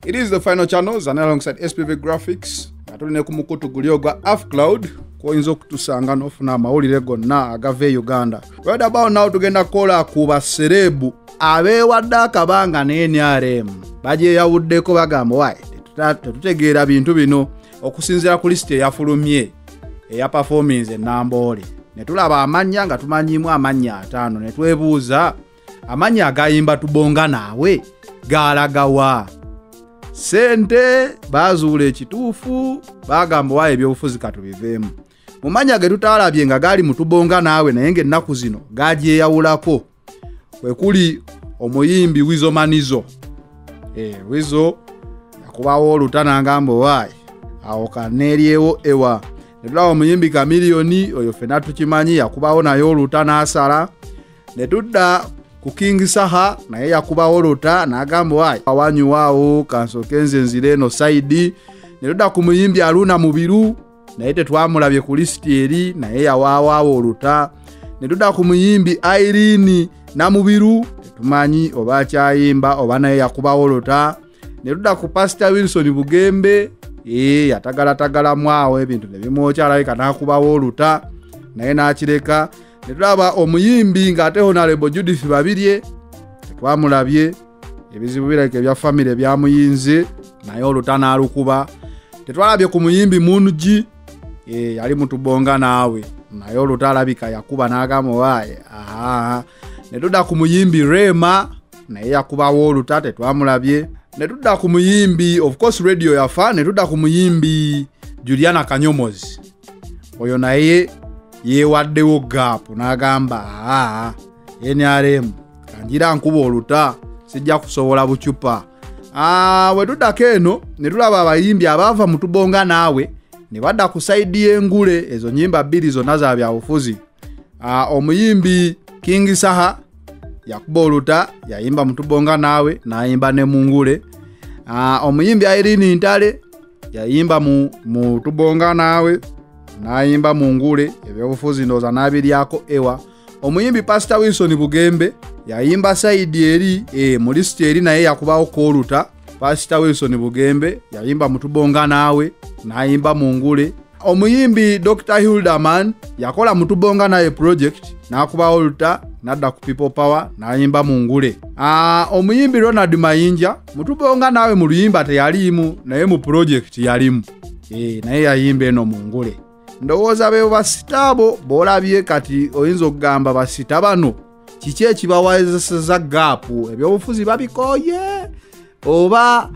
It is the final channels and alongside SPV Graphics. Atulina ku mukutu gulyo gwa Cloud koyinza okutusanga n'ofuna amawulire gonna agave Uganda. Right about now tugenda kola kuba Celeb abeewadde akabanga ne NRM baje yawuddeko bagamba wayi tetutegeera bintu bino okusinzira ku list eyafulumye eya performance enambole ne tulaba amanya nga tumanyimu amanya 5 ne twebuuza amanya agayimba Tubonga Naawe galagawa Ssente bazuula ekituufu bagamba wayi ebyobufuzi katubiveemu mumanya ge tutalabye nga gali mu Tubonga Naawe naye ng'ennaku zino gagyeyawulako kwe kuli omuyimbi Wizo Manizo Wizo yakubawo olutana ngamba wayi awo kaneeryewo ewa ne tulaba omuyimbi Kamiliyoni oyo ffenna tukimanyi yakubawo naye olutana asala ne tudda ku King Saha naye yakubawo oluta n'agamba wayi awanyuwaawo kansokenze nzire eno saidi ne tudda ku muyimbi Aluna Mubiru naye tetwamulabye ku lisiti eri naye yawaawo oluta ne tudda ku muyimbi Irene Namubiru tetumanyi oba akyayimba oba naye yakubawo oluta ne tudda ku Pastor Wilson Bugembe yatagala mwawo ebintu ne bimwokyalabika n'akubawo oluta naye n'akireka ne tulaba omuyimbi ng'ate Honorable Judith Babirye tetwamulabye ebizibu bireke bya family byamuyinze naye oluta n'alukuba tetwalabye ku muyimbi Munji yali mu Tubonga Naawe naye oluta alabika yakuba n'agamba wayi ne tudda ku muyimbi Rema naye yakubawo oluta tetwamulabye ne tudda ku muyimbi of course radio yafa ne tudda ku muyimbi Juliana Kanyomozi oyo naye yewaddewo gap n'agamba NRM kanjira nkuba oluta sijja kusobola Buccupa we tuddako eno ne tulaba abayimbi abava mu Tubonga Naawe ne badda ku saidi y'engule ezo nyimba bbiri zonna za byabufuzi omuyimbi King Saha yakuba oluta yayimba mu Tubonga Naawe n'ayimba ne mu ngule omuyimbi Irene Ntale yayimba mu Tubonga Naawe n'ayimba mu ngule ebyobufuzi ndoza n'abiryako ewa omuyimbi Pastor Wilson Bugembe yayimba saidi eri mu list eri naye yakubawo koluta Pastor Wilson Bugembe yayimba mu Tubonga Naawe n'ayimba mu ngule omuyimbi Dr. Hildaman yakola mu Tubonga Naawe project n'akubawo oluta nadda ku People Power n'ayimba mu ngule omuyimbi Ronald Mayinja mu Tubonga Naawe mu luyimba teyalimu naye mu project yalimu naye yayimba eno mu ngule ndowooza be basitabo bolabye kati oyinza okugamba basita bano kiki ekibawazesa gaapu ebyobufuzi babikoye oba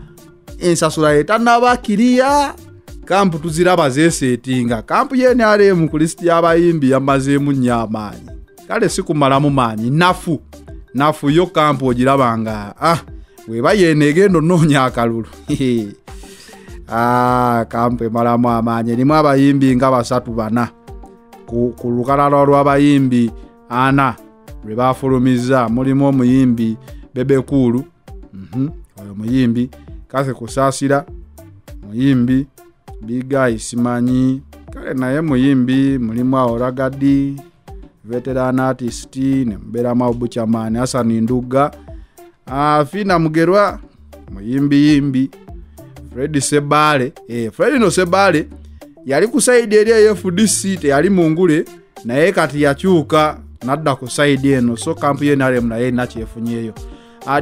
ensasula etannabakiriya kampu tuziraba zeesetinga kampu y'NRM ku lisiti y'abayimbi yamazeemu nnyo amaanyi kale si kumalamu maanyi nafu yo kampu ogirabanga weba yeenegendo noonya akalulu kampu emalamu amaanyi erimu abayimbi nga 3-4 ku lukalala lw'abayimbi 4 lwe bafulumiza mulimu omuyimbi Bebekulu oyo muyimbi Kase Kusaasira muyimbi Biga Isimanyi kale naye muyimbi mulimu awo Ragadi veteran artist ne Mberamu Buchamani Hassan Nduga Fina Mugerwa muyimbi Freddy Sebale Freddy no Sebale yali ku side eri FDC teyali mu ngule naye kati yakyuka nadda ku side eno so kampu y'NRM naye nakyefunyeyo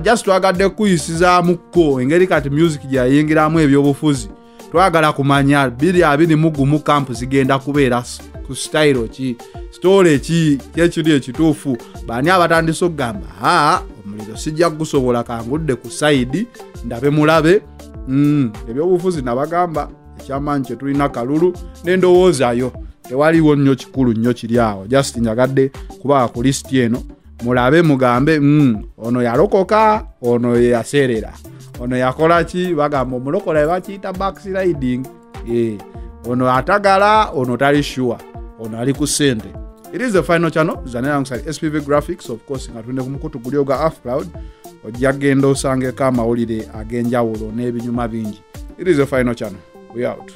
just twagadde kuyisiza mukko engeri kati music gyayingiramu ebyobufuzi twagala kumanya 2020 kampu zigenda kubeera ku style ki story ki kyekiri ekituufu bani abatandise okugamba omuliro sijja kusobola kangudde ku side ndabe mulabe ebyobufuzi nabagamba ekyamanyi kye tulina kalulu n'endowoozayo tewaliwo nnyo kikulu nnyo kiri awo just njagadde kuba ku list eno mulabe mugambe ono yalokoka ono yaserera ono yakola ki bagamba omulokola bakiyita backsliding ono atagala ono tali sure ono ali ku Ssente. It is the final channel zanera alongside SPV Graphics of course nga tulinde ku mukutu gulyo gwa Cloud ojja genda osangeko amawulire ag'enjawulo n'ebinyuma bingi. It is the final channel. We out.